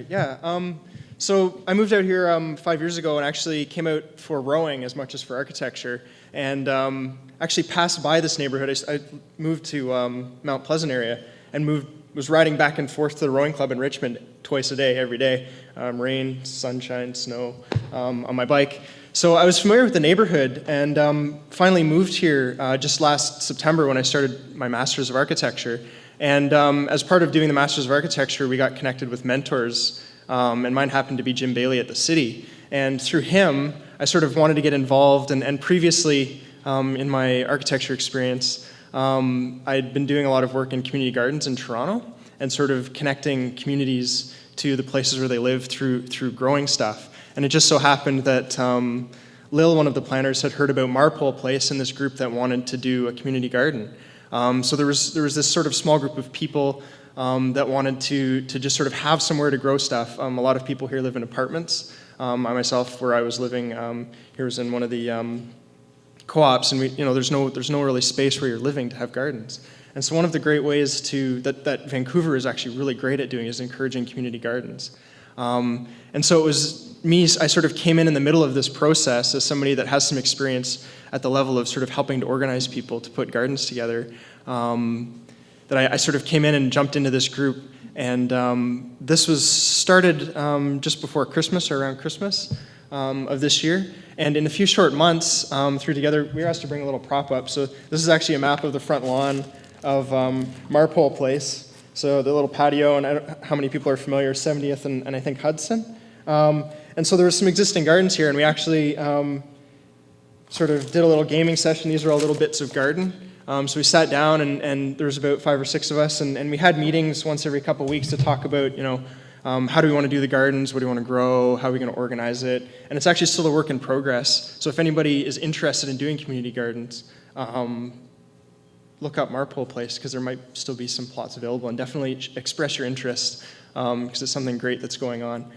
Yeah. So I moved out here 5 years ago and actually came out for rowing as much as for architecture, and actually passed by this neighborhood. I moved to Mount Pleasant area and was riding back and forth to the rowing club in Richmond twice a day, every day, rain, sunshine, snow, on my bike. So I was familiar with the neighborhood, and finally moved here just last September when I started my Master's of Architecture. And as part of doing the Master's of Architecture, we got connected with mentors, and mine happened to be Jim Bailey at the city. And through him, I sort of wanted to get involved, and previously in my architecture experience, I'd been doing a lot of work in community gardens in Toronto, and sort of connecting communities to the places where they live through growing stuff. And it just so happened that Lil, one of the planners, had heard about Marpole Place and this group that wanted to do a community garden. So there was this sort of small group of people that wanted to just sort of have somewhere to grow stuff. A lot of people here live in apartments. I myself, where I was living, here was in one of the co-ops, and there's no really space where you're living to have gardens. And so one of the great ways that Vancouver is actually really great at doing is encouraging community gardens. And so it was me, I sort of came in the middle of this process as somebody that has some experience at the level of sort of helping to organize people to put gardens together, that I sort of came in and jumped into this group. And this was started just before Christmas, or around Christmas of this year. And in a few short months, through together, we were asked to bring a little prop up. So this is actually a map of the front lawn of Marpole Place. So the little patio, and I don't know how many people are familiar, 70th and I think Hudson. And so there were some existing gardens here, and we actually sort of did a little gaming session. These are all little bits of garden. So we sat down, and there was about 5 or 6 of us, and we had meetings once every couple of weeks to talk about, how do we want to do the gardens, what do we want to grow, how are we going to organize it. And it's actually still a work in progress. So if anybody is interested in doing community gardens, look up Marpole Place, because there might still be some plots available, and definitely express your interest, because it's something great that's going on.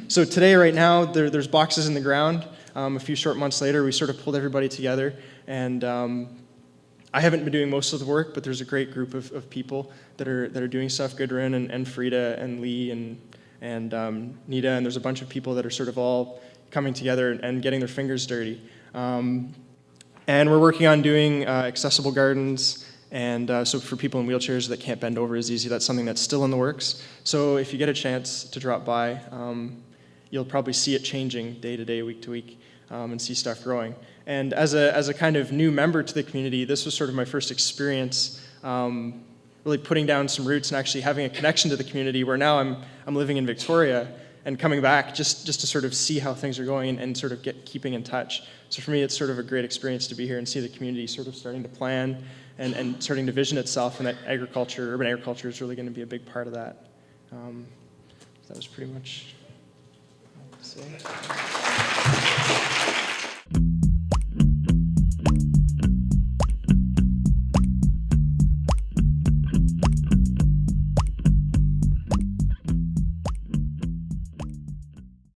So today, right now, there's boxes in the ground. A few short months later, we sort of pulled everybody together, and I haven't been doing most of the work, but there's a great group of people that are doing stuff. Gudrun and Frida and Lee and Nita, and there's a bunch of people that are sort of all coming together and getting their fingers dirty. And we're working on doing accessible gardens, and so for people in wheelchairs that can't bend over as easy, that's something that's still in the works. So if you get a chance to drop by, you'll probably see it changing day to day, week to week, and see stuff growing. And as a kind of new member to the community, this was sort of my first experience really putting down some roots and actually having a connection to the community, where now I'm living in Victoria and coming back just to sort of see how things are going and sort of keeping in touch. So for me, it's sort of a great experience to be here and see the community sort of starting to plan and starting to vision itself, and that urban agriculture is really going to be a big part of that. That was pretty much all I have to say.